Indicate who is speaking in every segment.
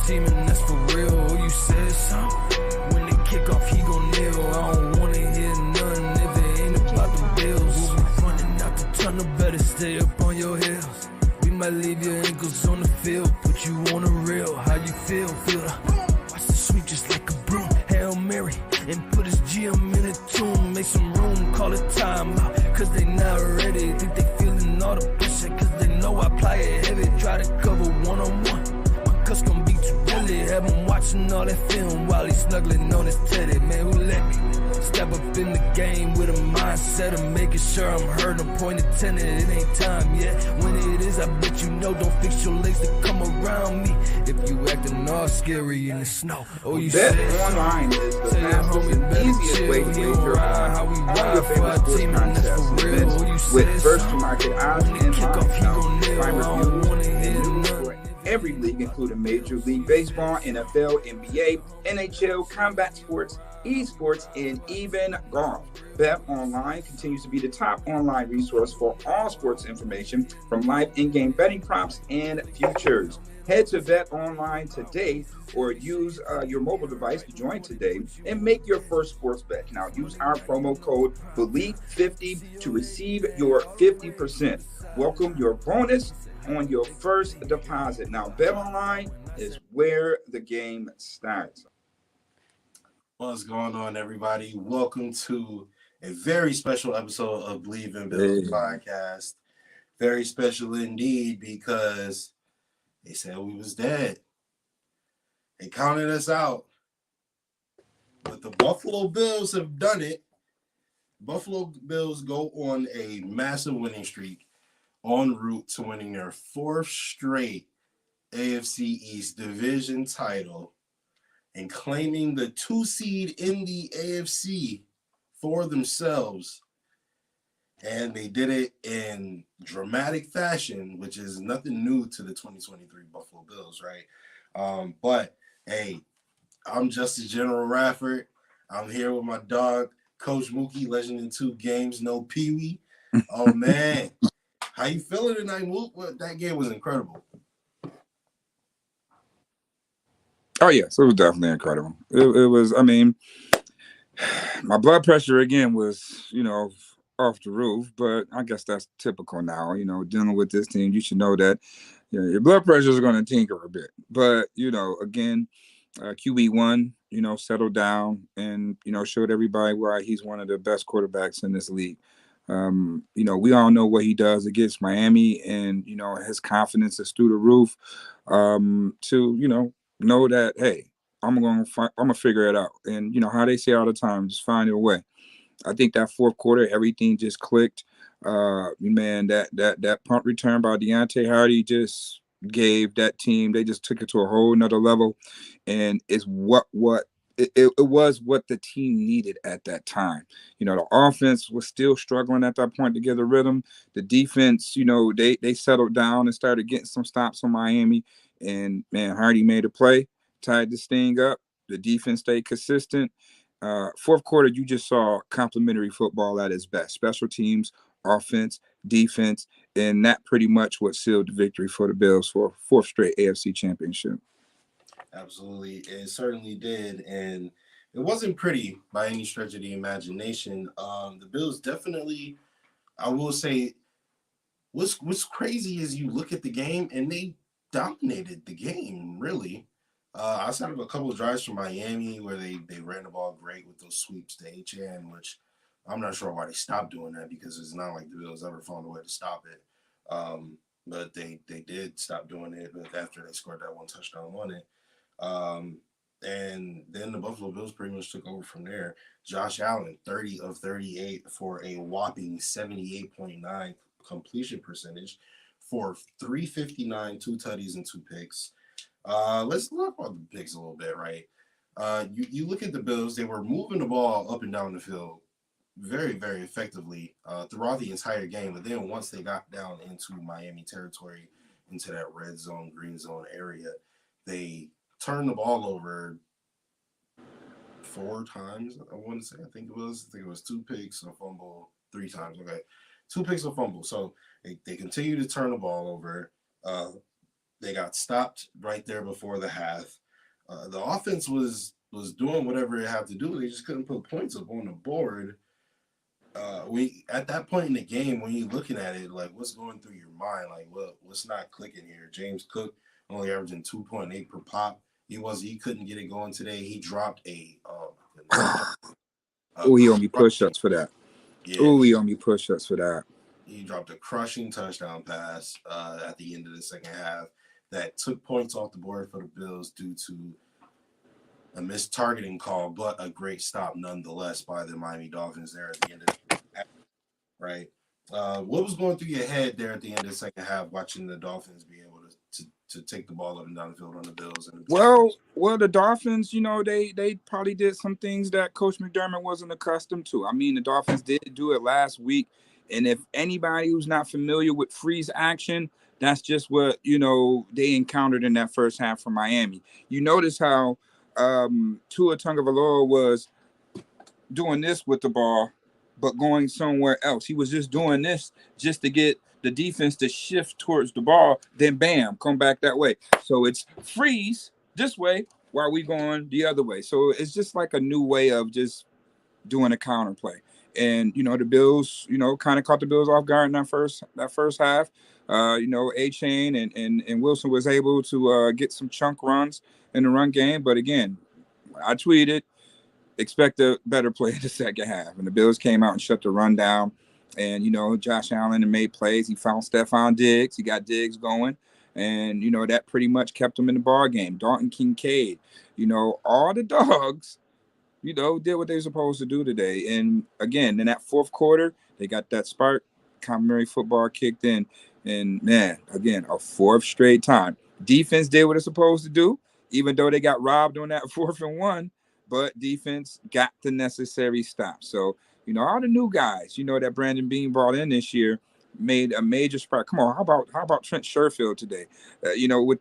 Speaker 1: team, and that's for real. Oh, you said something? When they kick off, he gon' kneel. I don't wanna hear nothing if it ain't about the bills. We'll be running out the tunnel, better stay up on your heels. We might leave your ankles on the field, put you on the rail. How you feel? Feel the watch the sweep just like a broom. Hail Mary, and put his GM in a tomb. Make some room, call it timeout, cause they not ready. Think they feeling all the pressure, cause they know I apply it heavy. Try to cover one-on-one, my cuss gon' be too deadly. Have him watching all that film while he snuggling on his teddy. Man, who let me step up in the game with a mindset of making sure I'm heard? I'm point intended, it ain't time yet. When it is, I bet you know, don't fix your legs to come around me. If you acting all scary in the snow, oh, you
Speaker 2: Bet
Speaker 1: said
Speaker 2: online is the fastest and easiest way to wager on your favorite sports contests and events with first-to-market odds and lines. Find reviews and news for every league, including Major League Baseball, NFL, NBA, NHL, combat sports, esports, and even golf. Bet Online continues to be the top online resource for all sports information, from live in-game betting props and futures. Head to Bet Online today or use your mobile device to join today and make your first sports bet. Now, use our promo code BLEAV50 to receive your 50%. Welcome your bonus on your first deposit. Now, Bet Online is where the game starts.
Speaker 3: What's going on, everybody? Welcome to a very special episode of BLEAV and Bills podcast. Very special indeed, because they said we was dead. They counted us out. But the Buffalo Bills have done it. Buffalo Bills go on a massive winning streak, en route to winning their fourth straight AFC East division title and claiming the 2 seed in the AFC for themselves. And they did it in dramatic fashion, which is nothing new to the 2023 Buffalo Bills, right? But, hey, I'm Justice General Rafford. I'm here with my dog, Coach Mookie, legend in 2 games, no Pee-wee. Oh, man. How you feeling tonight, Mook? Well, that game was incredible.
Speaker 4: Oh, yes, it was definitely incredible. It was, I mean, my blood pressure, again, was, off the roof, but I guess that's typical now. Dealing with this team, you should know that your blood pressure is going to tinker a bit. But, again, QB1, settled down and, showed everybody why he's one of the best quarterbacks in this league. We all know what he does against Miami, and, his confidence is through the roof to, know that, hey, I'm gonna figure it out. And how they say all the time, just find your way. I think that fourth quarter, everything just clicked. Man, that punt return by Deontay Hardy just gave that team, they just took it to a whole nother level. And it's it was what the team needed at that time. The offense was still struggling at that point to get a rhythm. The defense, they settled down and started getting some stops on Miami. And, man, Hardy made a play, tied this thing up. The defense stayed consistent. Fourth quarter, you just saw complimentary football at its best. Special teams, offense, defense, and that pretty much what sealed the victory for the Bills for a fourth straight AFC championship.
Speaker 3: Absolutely. It certainly did. And it wasn't pretty by any stretch of the imagination. The Bills definitely, I will say, what's crazy is you look at the game and they dominated the game, really. Outside of a couple of drives from Miami where they ran the ball great with those sweeps to HN, which I'm not sure why they stopped doing that, because it's not like the Bills ever found a way to stop it. But they did stop doing it after they scored that one touchdown on it. And then the Buffalo Bills pretty much took over from there. Josh Allen, 30 of 38 for a whopping 78.9 completion percentage for 359, 2 tutties and 2 picks. Let's talk about the picks a little bit, right? You look at the Bills, they were moving the ball up and down the field very, very effectively throughout the entire game. But then once they got down into Miami territory, into that red zone, green zone area, they turned the ball over 4 times, I want to say. I think it was 2 picks, a fumble, 3 times. Okay, 2 picks, a fumble. So they continue to turn the ball over. They got stopped right there before the half. The offense was doing whatever it had to do. They just couldn't put points up on the board. We at that point in the game, when you're looking at it, like what's going through your mind, like what's not clicking here? James Cook only averaging 2.8 per pop. He couldn't get it going today. He dropped a
Speaker 4: oh, he owe me push-ups for that.
Speaker 3: Yeah,
Speaker 4: oh, he owe me push-ups for that.
Speaker 3: He dropped a crushing touchdown pass at the end of the second half that took points off the board for the Bills due to a missed targeting call, but a great stop nonetheless by the Miami Dolphins there at the end of the half, right? What was going through your head there at the end of the second half, watching the Dolphins be able to take the ball up and down the field on the Bills?
Speaker 4: Well, the Dolphins, they probably did some things that Coach McDermott wasn't accustomed to. I mean, the Dolphins did do it last week, and if anybody who's not familiar with freeze action, that's just what they encountered in that first half from Miami. You notice how Tua Tagovailoa was doing this with the ball, but going somewhere else. He was just doing this just to get the defense to shift towards the ball, then bam, come back that way. So it's freeze this way while we going the other way. So it's just like a new way of just doing a counter play. And the Bills, kind of caught the Bills off guard in that first half. A-Chain and Wilson was able to get some chunk runs in the run game. But again, I tweeted, expect a better play in the second half. And the Bills came out and shut the run down. And, Josh Allen made plays. He found Stephon Diggs. He got Diggs going. And, that pretty much kept him in the ball game. Dalton Kincaid, all the dogs, did what they were supposed to do today. And, again, in that fourth quarter, they got that spark. Complimentary football kicked in. And, man, again, a fourth straight time. Defense did what it's supposed to do, even though they got robbed on that 4th and 1. But defense got the necessary stop. So, all the new guys, that Brandon Beane brought in this year made a major spark. Come on, how about Trent Sherfield today? With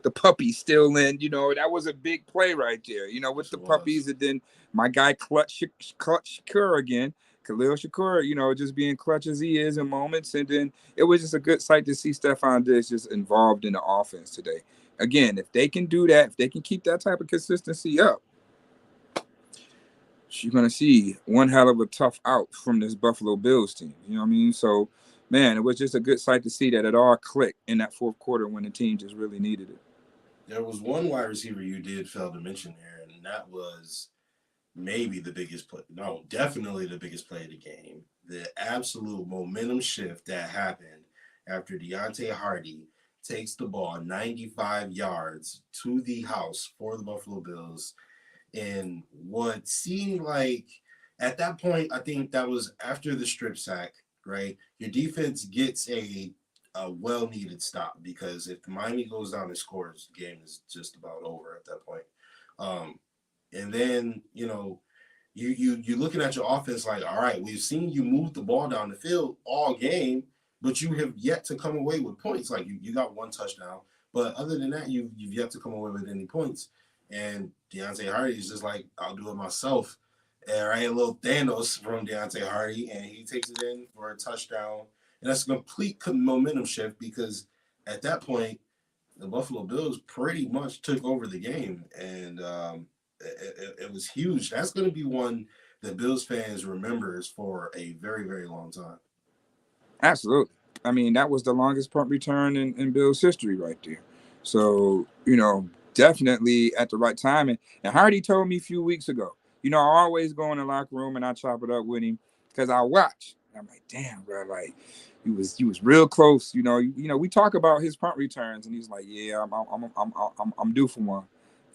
Speaker 4: the puppies still in, that was a big play right there. With the puppies, and then my guy Clutch Shakur again, Khalil Shakur, just being clutch as he is in moments. And then it was just a good sight to see Stephon Diggs just involved in the offense today. Again, if they can do that, if they can keep that type of consistency up, you're going to see one hell of a tough out from this Buffalo Bills team. You know what I mean? So, man, it was just a good sight to see that it all clicked in that fourth quarter when the team just really needed it.
Speaker 3: There was one wide receiver you did fail to mention here, and that was maybe the biggest play. No, definitely the biggest play of the game. The absolute momentum shift that happened after Deontay Hardy takes the ball 95 yards to the house for the Buffalo Bills. And what seemed like at that point, I think that was after the strip sack, right? Your defense gets a well-needed stop, because if Miami goes down and scores, the game is just about over at that point. And then, you're looking at your offense like, all right, we've seen you move the ball down the field all game, but you have yet to come away with points. Like you got one touchdown, but other than that, you've yet to come away with any points. And Deontay Hardy is just like, I'll do it myself. And right, a little Thanos from Deontay Hardy, and he takes it in for a touchdown. And that's a complete momentum shift, because at that point, the Buffalo Bills pretty much took over the game. And it was huge. That's going to be one that Bills fans remembers for a very, very long time.
Speaker 4: Absolutely. I mean, that was the longest punt return in Bills history right there. So, definitely at the right time. And Hardy told me a few weeks ago, I always go in the locker room and I chop it up with him because I watch. And I'm like, damn, bro, like he was real close. We talk about his punt returns, and he's like, yeah, I'm due for one.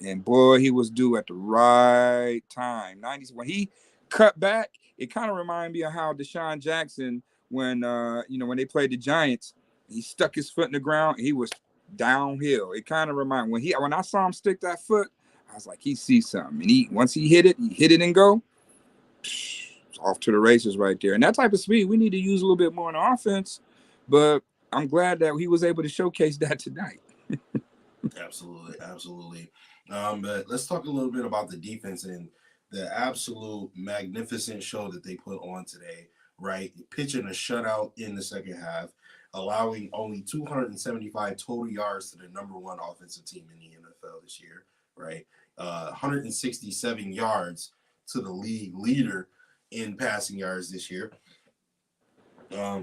Speaker 4: And boy, he was due at the right time. 90s when he cut back, it kind of reminded me of how Deshaun Jackson, when they played the Giants, he stuck his foot in the ground and he was downhill. It kind of reminded when I saw him stick that foot, I was like, he sees something. And once he hit it and go, off to the races right there. And that type of speed we need to use a little bit more in offense. But I'm glad that he was able to showcase that tonight.
Speaker 3: Absolutely. But let's talk a little bit about the defense and the absolute magnificent show that they put on today, right? Pitching a shutout in the second half. allowing only 275 total yards to the number one offensive team in the NFL this year, right? 167 yards to the league leader in passing yards this year.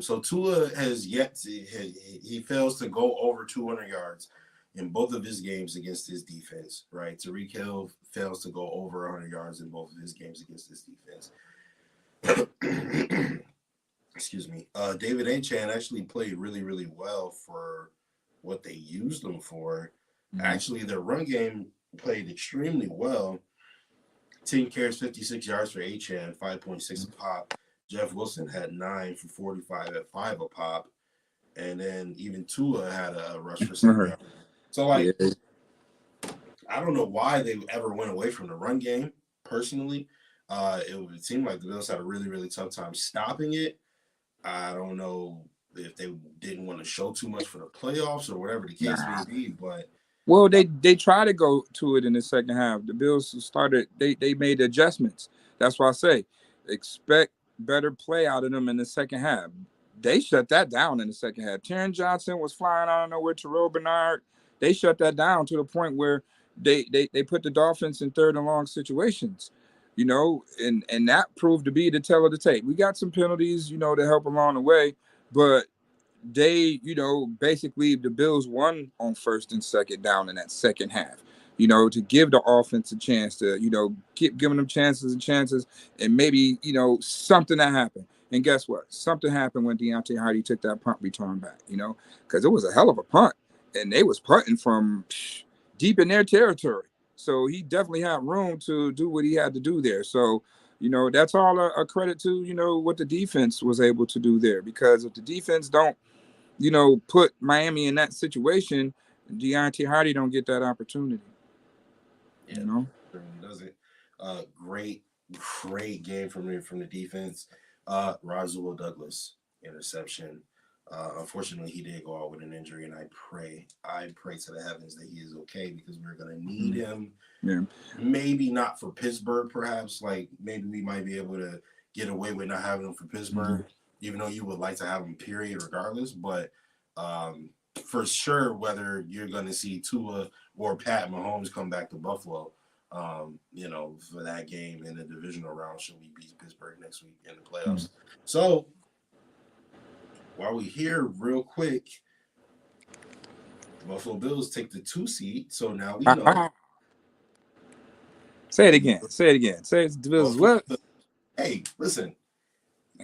Speaker 3: So Tua has yet to, he fails to go over 200 yards in both of his games against his defense, right? Tyreek Hill fails to go over 100 yards in both of his games against his defense. Excuse me. David Achane actually played really, really well for what they used him for. Mm-hmm. Actually, their run game played extremely well. 10 carries, 56 yards for Achane, 5.6 a pop. Jeff Wilson had 9 for 45 at 5 a pop. And then even Tua had a rush for 7 yards. So, like, yeah. I don't know why they ever went away from the run game, personally. It seemed like the Bills had a really, really tough time stopping it. I don't know if they didn't want to show too much for the playoffs or whatever the case may be, but
Speaker 4: well, they tried to go to it in the second half. The Bills started, they made adjustments. That's why I say expect better play out of them in the second half. They shut that down in the second half. Taron Johnson was flying out of nowhere. Terrell Bernard, they shut that down to the point where they put the Dolphins in third and long situations, you know, and that proved to be the tell of the tape. We got some penalties, you know, to help along the way, but they, you know, basically the Bills won on first and second down in that second half, you know, to give the offense a chance to, you know, keep giving them chances and chances, and maybe, you know, something that happened. And guess what? Something happened when Deontay Hardy took that punt return back, you know, because it was a hell of a punt, and they was punting from deep in their territory. So he definitely had room to do what he had to do there. So, you know, that's all a credit to, you know, what the defense was able to do there. Because if the defense don't, you know, put Miami in that situation, Deontay Hardy don't get that opportunity.
Speaker 3: Yeah, you know, doesn't. Great game from the defense. Rasul Douglas interception. Unfortunately, he did go out with an injury, and I pray to the heavens that he is okay, because we're going to need him. Yeah. Maybe not for Pittsburgh, perhaps. Like, maybe we might be able to get away with not having him for Pittsburgh, even though you would like to have him, period, regardless. But for sure, whether you're going to see Tua or Pat Mahomes come back to Buffalo, you know, for that game in the divisional round, should we beat Pittsburgh next week in the playoffs. So, while we here, real quick, the Buffalo Bills take the 2 seed, so now we know.
Speaker 4: Say it again. Say it. The Bills what?
Speaker 3: Hey, listen.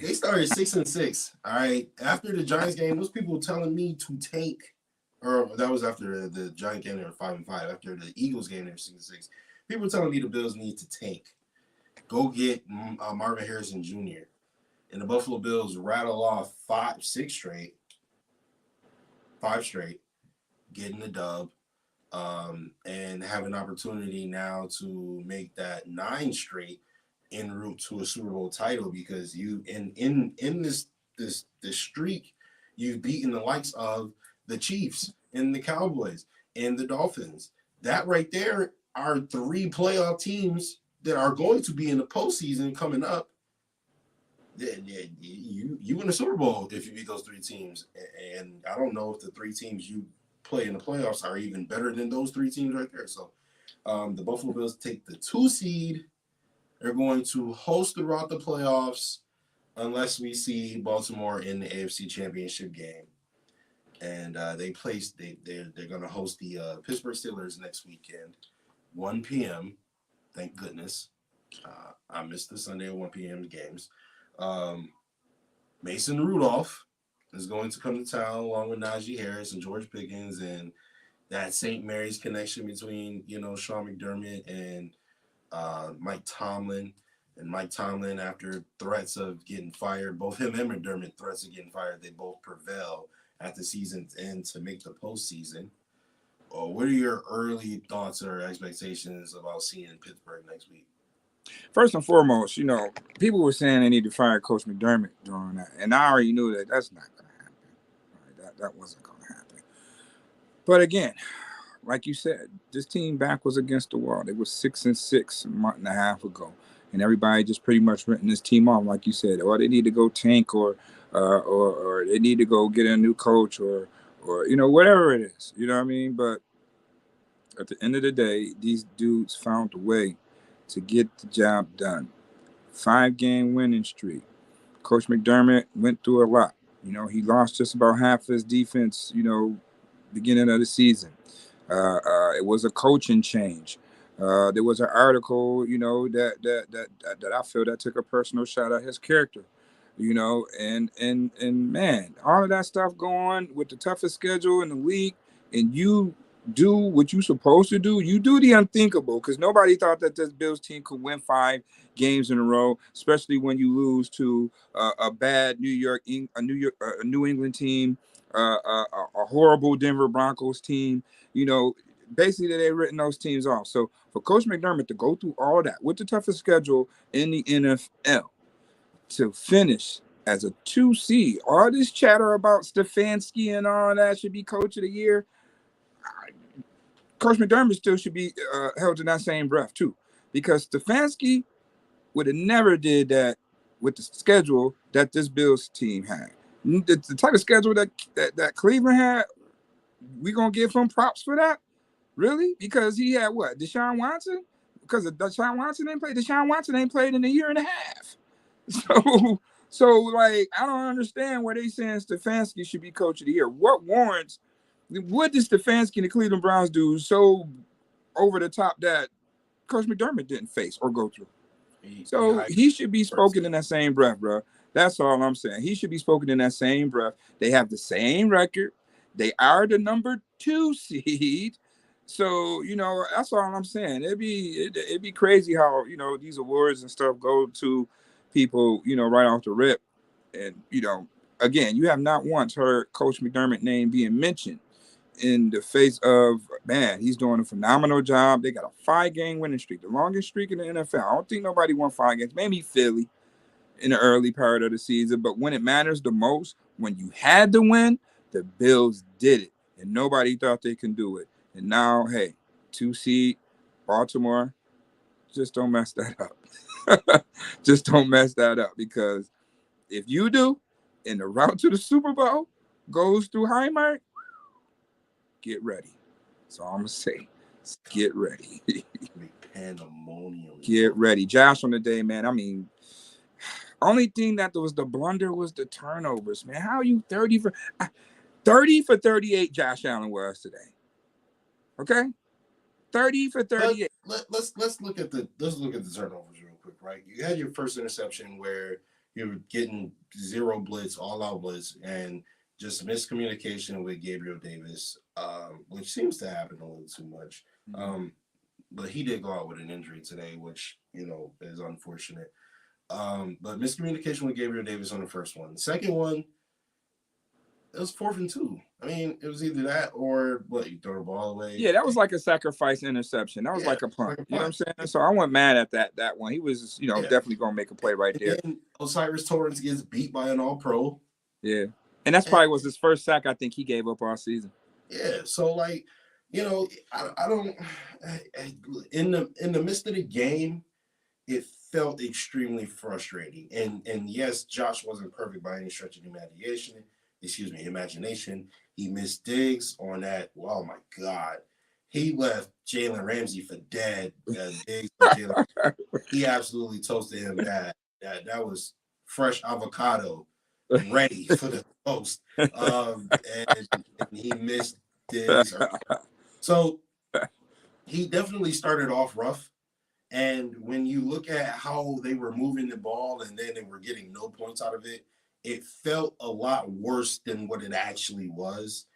Speaker 3: They started 6-6. All right. After the Giants game, those people telling me to tank, or that was after the Giant game, they were 5-5. After the Eagles game, they were 6-6. People telling me the Bills need to tank. Go get Marvin Harrison Jr. And the Buffalo Bills rattle off 5 straight, getting the dub, and have an opportunity now to make that 9 straight en route to a Super Bowl title, because you in this streak, you've beaten the likes of the Chiefs and the Cowboys and the Dolphins. That right there are 3 playoff teams that are going to be in the postseason coming up. You win the Super Bowl if you beat those 3 teams, and I don't know if the 3 teams you play in the playoffs are even better than those 3 teams right there. So the Buffalo Bills take the 2 seed. They're going to host throughout the playoffs unless we see Baltimore in the AFC Championship game. And they're going to host the Pittsburgh Steelers next weekend, 1 p.m. Thank goodness. I missed the Sunday at 1 p.m. games. Mason Rudolph is going to come to town along with Najee Harris and George Pickens, and that St. Mary's connection between, you know, Sean McDermott and Mike Tomlin. And Mike Tomlin, after threats of getting fired, both him and McDermott threats of getting fired, they both prevail at the season's end to make the postseason. What are your early thoughts or expectations about seeing Pittsburgh next week?
Speaker 4: First and foremost, you know, people were saying they need to fire Coach McDermott during that, and I already knew that that's not going to happen. Right? That wasn't going to happen. But again, like you said, this team back was against the wall. They were 6-6 a month and a half ago. and everybody just pretty much written this team off, like you said, or they need to go tank, or they need to go get a new coach, or whatever it is. You know what I mean? But at the end of the day, these dudes found a way to get the job done. 5-game winning streak. Coach McDermott went through a lot. He lost just about half his defense, beginning of the season. It was a coaching change. There was an article, that I feel that took a personal shot at his character, and man, all of that stuff going with the toughest schedule in the league, and you do what you're supposed to do. You do the unthinkable, because nobody thought that this Bills team could win 5 games in a row, especially when you lose to a bad New England team, a horrible Denver Broncos team. Basically they've written those teams off. So for Coach McDermott to go through all that with the toughest schedule in the NFL, to finish as a 2 seed, all this chatter about Stefanski and all that should be coach of the year, Coach McDermott still should be held in that same breath too, because Stefanski would have never did that with the schedule that this Bills team had. The type of schedule that Cleveland had, we gonna give him props for that? Really? Because he had what? Deshaun Watson? Because Deshaun Watson ain't played. Deshaun Watson ain't played in a year and a half. So like, I don't understand why they saying Stefanski should be coach of the year. What did Stefanski and the Cleveland Browns do so over the top that Coach McDermott didn't face or go through? So he should be spoken in that same breath, bro. That's all I'm saying. He should be spoken in that same breath. They have the same record. They are the number 2 seed. So, that's all I'm saying. It'd be crazy how, these awards and stuff go to people, right off the rip. And, again, you have not once heard Coach McDermott's name being mentioned in the face of, man, he's doing a phenomenal job. They got a 5-game winning streak, the longest streak in the NFL. I don't think nobody won 5 games. Maybe Philly in the early part of the season. But when it matters the most, when you had to win, the Bills did it. And nobody thought they can do it. And now, hey, 2 seed, Baltimore, just don't mess that up. Just don't mess that up, because if you do, and the route to the Super Bowl goes through Highmark, get ready. So I'm going to say, get ready.
Speaker 3: Pandemonium.
Speaker 4: Get ready. Josh on the day, man. I mean, only thing that was the blunder was the turnovers, man. How are you 30 for 38 Josh Allen was today? Okay, 30 for 38.
Speaker 3: Let's look at the turnovers real quick, right? You had your first interception where you were getting 0 blitz, all out blitz, and just miscommunication with Gabriel Davis, which seems to happen a little too much. But he did go out with an injury today, which is unfortunate. But miscommunication with Gabriel Davis on the first one. The second one, it was 4th and 2. I mean, it was either that or what, you throw the ball away.
Speaker 4: Yeah, that was like a sacrifice interception. That was like a punt. You know what I'm saying? So I wasn't mad at that one. He was, definitely gonna make a play right there.
Speaker 3: And Osiris Torrance gets beat by an All-Pro.
Speaker 4: Yeah, and that's probably was his first sack I think he gave up all season.
Speaker 3: Yeah, so like, I don't. In the midst of the game, it felt extremely frustrating. And yes, Josh wasn't perfect by any stretch of imagination. He missed Diggs on that. Oh my God. He left Jalen Ramsey for dead. Diggs for Jalen. He absolutely toasted him bad. That was fresh avocado ready for the toast. And he missed Diggs. So he definitely started off rough. And when you look at how they were moving the ball and then they were getting no points out of it, it felt a lot worse than what it actually was.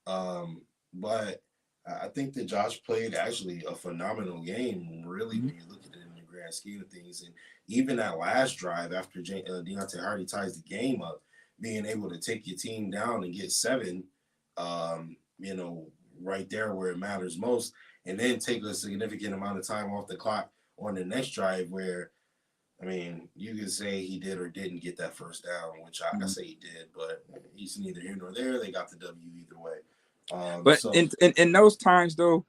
Speaker 3: But I think that Josh played actually a phenomenal game, really, when you look at it in the grand scheme of things. And even that last drive after Deontay Hardy ties the game up, being able to take your team down and get 7, right there where it matters most, and then take a significant amount of time off the clock on the next drive where, I mean, you can say he did or didn't get that first down, which I say he did, but he's neither here nor there. They got the W either way.
Speaker 4: But in those times, though,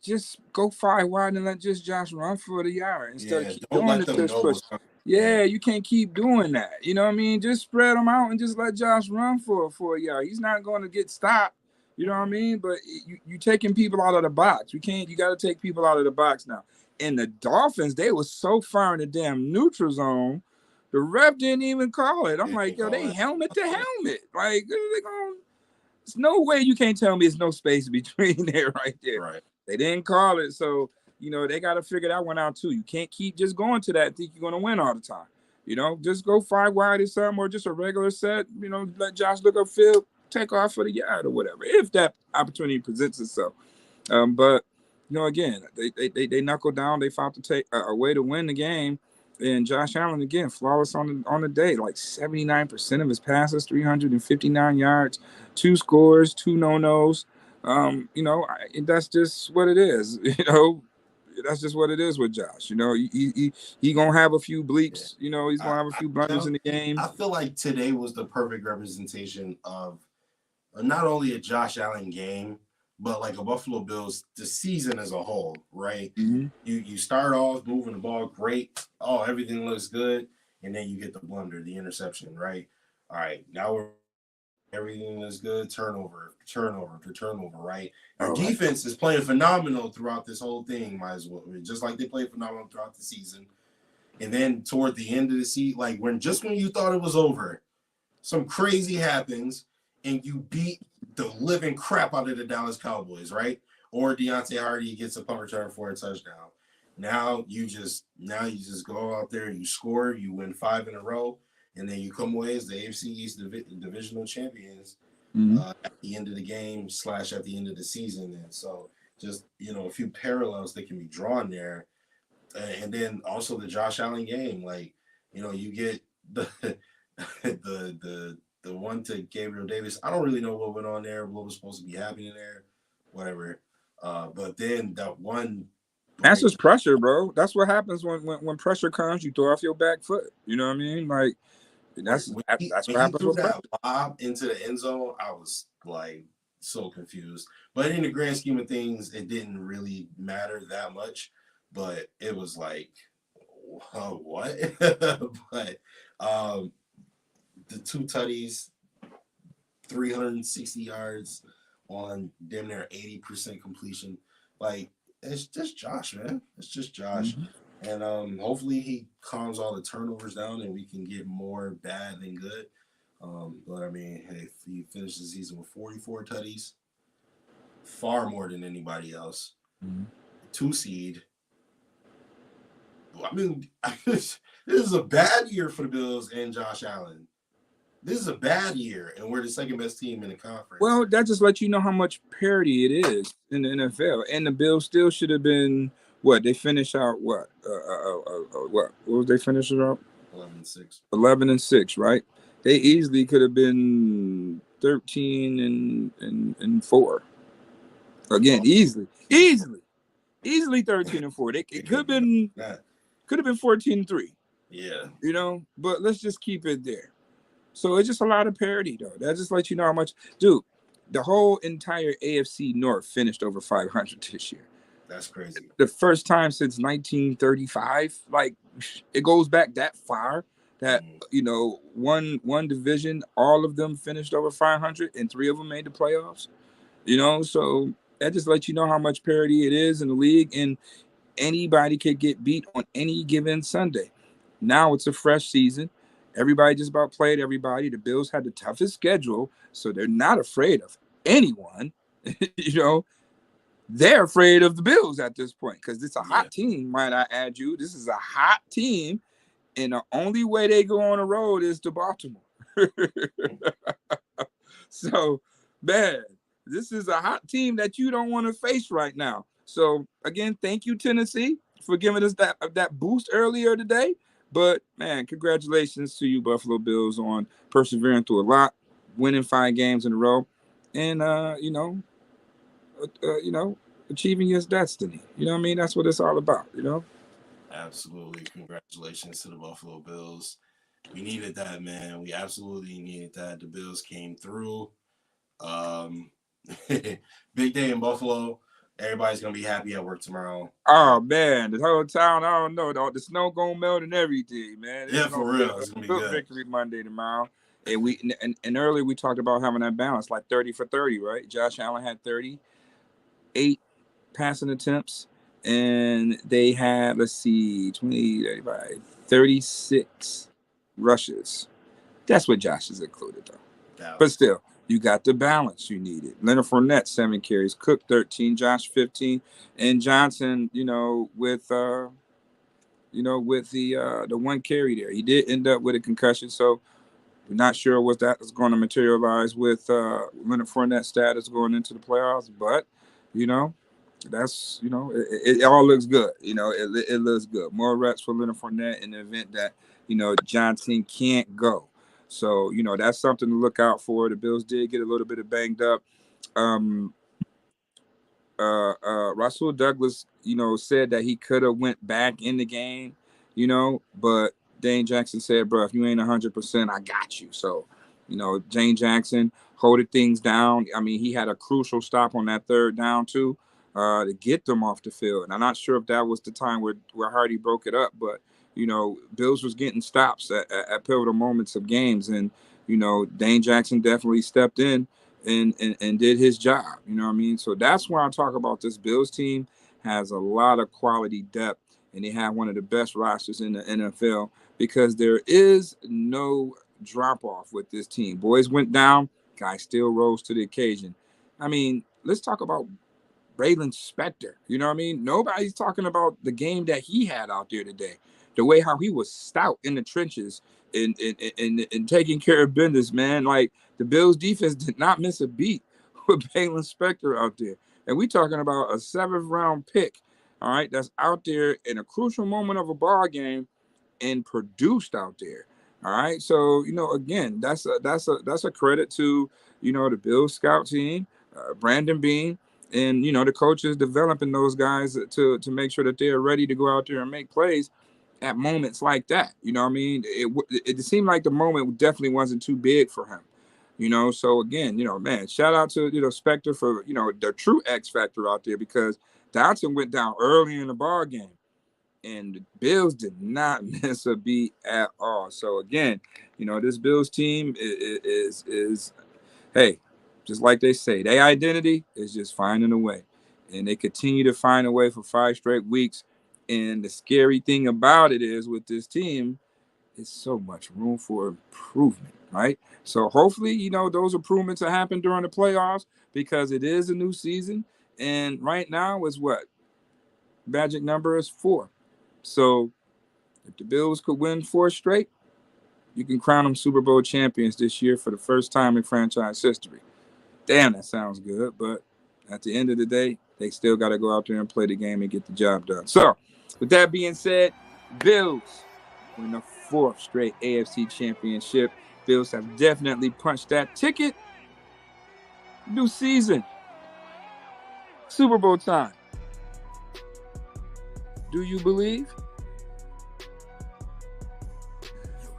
Speaker 4: just go 5 wide and let just Josh run for the yard instead of keep
Speaker 3: don't
Speaker 4: doing
Speaker 3: let
Speaker 4: this
Speaker 3: them know
Speaker 4: push. Yeah, you can't keep doing that. You know what I mean? Just spread them out and just let Josh run for a yard. He's not going to get stopped. You know what I mean? But you taking people out of the box. You got to take people out of the box now. And the Dolphins, they were so far in the damn neutral zone, the ref didn't even call it. I'm like, yo, they helmet to helmet. Like, they going? There's no way you can't tell me there's no space between there right there.
Speaker 3: Right.
Speaker 4: They didn't call it, so they got to figure that one out too. You can't keep just going to that and think you're going to win all the time. Just go 5 wide or something, or just a regular set. Let Josh look upfield, take off for the yard or whatever, if that opportunity presents itself. But again, they knuckled down. They found to take a way to win the game. And Josh Allen, again, flawless on the day, like 79% of his passes, 359 yards, 2 scores, 2 no-nos. That's just what it is. That's just what it is with Josh. He gonna have a few bleeps. He's gonna have a few blunders in the game.
Speaker 3: I feel like today was the perfect representation of not only a Josh Allen game, but like a Buffalo Bills, the season as a whole, right?
Speaker 4: Mm-hmm.
Speaker 3: You start off moving the ball great. Oh, everything looks good. And then you get the blunder, the interception, right? All right, now everything is good. Turnover, right? Our defense is playing phenomenal throughout this whole thing, might as well. Just like they played phenomenal throughout the season. And then toward the end of the season, like when you thought it was over, some crazy happens and you beat the living crap out of the Dallas Cowboys, right? Or Deontay Hardy gets a punt return for a touchdown. Now you just go out there and you score, you win 5 in a row, and then you come away as the AFC East divisional champions at the end of the game / at the end of the season. And so just, a few parallels that can be drawn there. And then also the Josh Allen game, like, you get the the one to Gabriel Davis. I don't really know what went on there, what was supposed to be happening there, whatever. But then that one.
Speaker 4: That's just pressure, bro. That's what happens when pressure comes. You throw off your back foot. You know what I mean? Like that's what happens with
Speaker 3: that lob into the end zone. I was like so confused. But in the grand scheme of things, it didn't really matter that much. But it was like, what? But the 2 tutties, 360 yards on damn near 80% completion. Like, it's just Josh, man. It's just Josh. Mm-hmm. And hopefully he calms all the turnovers down and we can get more bad than good. But I mean, hey, if he finished the season with 44 tutties, far more than anybody else. 2 seed. I mean, this is a bad year for the Bills and Josh Allen. This is a bad year, and we're the second best team in the conference.
Speaker 4: Well, that just lets you know how much parity it is in the NFL. And the Bills still should have been what? They finished out what? What was they finishing out?
Speaker 3: 11-6.
Speaker 4: 11-6, right? They easily could have been 13-4. Again, easily 13-4. It could have been 14-3.
Speaker 3: Yeah.
Speaker 4: But let's just keep it there. So it's just a lot of parity, though. That just lets you know how much, dude. The whole entire AFC North finished over 500 this year.
Speaker 3: That's crazy.
Speaker 4: The first time since 1935. Like, it goes back that far. That one division, all of them finished over 500, and 3 of them made the playoffs. So that just lets you know how much parity it is in the league, and anybody could get beat on any given Sunday. Now it's a fresh season. Everybody just about played everybody. The Bills had the toughest schedule, so they're not afraid of anyone. They're afraid of the Bills at this point because it's a hot team, might I add you. This is a hot team, and the only way they go on the road is to Baltimore. So, man, this is a hot team that you don't want to face right now. So, again, thank you, Tennessee, for giving us that boost earlier today. But, man, congratulations to you, Buffalo Bills, on persevering through a lot, winning 5 games in a row, and, achieving your destiny. You know what I mean? That's what it's all about,
Speaker 3: Absolutely. Congratulations to the Buffalo Bills. We needed that, man. We absolutely needed that. The Bills came through. Big day in Buffalo. Everybody's gonna be happy at work tomorrow.
Speaker 4: Oh man, the whole town, I don't know, the snow gonna melt and everything, man.
Speaker 3: Yeah, for real. It's gonna be good.
Speaker 4: Victory Monday tomorrow. And earlier we talked about having that balance, like 30 for 30, right? Josh Allen had 38 passing attempts, and they had, let's see, 20, 35, 36 rushes. That's what Josh is included, though. But still, you got the balance you needed. Leonard Fournette, 7 carries, Cook 13, Josh 15, and Johnson, with the 1 carry there. He did end up with a concussion, so we're not sure what that is going to materialize with Leonard Fournette's status going into the playoffs, but that's it all looks good. It looks good. More reps for Leonard Fournette in the event that Johnson can't go. So that's something to look out for. The Bills did get a little bit of banged up. Rasul Douglas, said that he could have went back in the game, but Dane Jackson said, bro, if you ain't 100%, I got you. So, Dane Jackson holding things down. I mean, he had a crucial stop on that 3rd down too, to get them off the field. And I'm not sure if that was the time where Hardy broke it up, but Bills was getting stops at pivotal moments of games, and Dane Jackson definitely stepped in and did his job. You know what I mean? So that's why I talk about this Bills team has a lot of quality depth, and they have one of the best rosters in the NFL because there is no drop off with this team. Boys went down, guys still rose to the occasion. I mean, let's talk about Braylon Spector. You know what I mean? Nobody's talking about the game that he had out there today. The way how he was stout in the trenches and taking care of business, man. Like, the Bills defense did not miss a beat with Braylon Spector out there. And we talking about a 7th round pick, all right, that's out there in a crucial moment of a ball game and produced out there. All right. So, again, that's a credit to, the Bills scout team, Brandon Beane, and, the coaches developing those guys to make sure that they're ready to go out there and make plays at moments like that. You know what I mean? It seemed like the moment definitely wasn't too big for him. So again, man, shout out to, Spector for, the true X factor out there, because Dotson went down early in the ball game and the Bills did not miss a beat at all. So again, this Bills team is hey, just like they say, their identity is just finding a way, and they continue to find a way for 5 straight weeks. And the scary thing about it is, with this team, is so much room for improvement, right? So hopefully, those improvements will happen during the playoffs, because it is a new season. And right now is what? Magic number is 4. So if the Bills could win 4 straight, you can crown them Super Bowl champions this year for the first time in franchise history. Damn, that sounds good. But at the end of the day, they still got to go out there and play the game and get the job done. So with that being said, Bills win the 4th straight AFC championship. Bills have definitely punched that ticket. New season. Super Bowl time. Do you believe?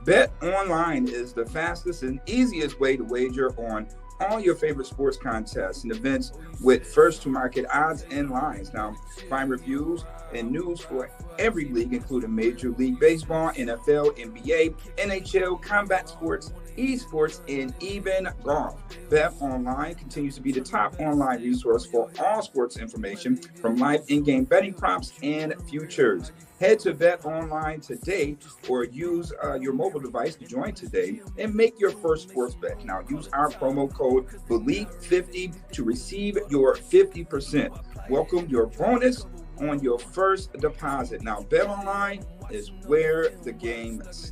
Speaker 2: Bet Online is the fastest and easiest way to wager on all your favorite sports contests and events with first-to-market odds and lines. Now, find reviews and news for every league, including Major League Baseball, NFL, NBA, NHL, combat sports, esports, and even golf. Bet Online continues to be the top online resource for all sports information, from live in-game betting props and futures. Head to Bet Online today, or use your mobile device to join today and make your first sports bet. Now, use our promo code BLEAV50 to receive your 50%. Welcome your bonus on your first deposit. Now, Bet Online is where the game starts.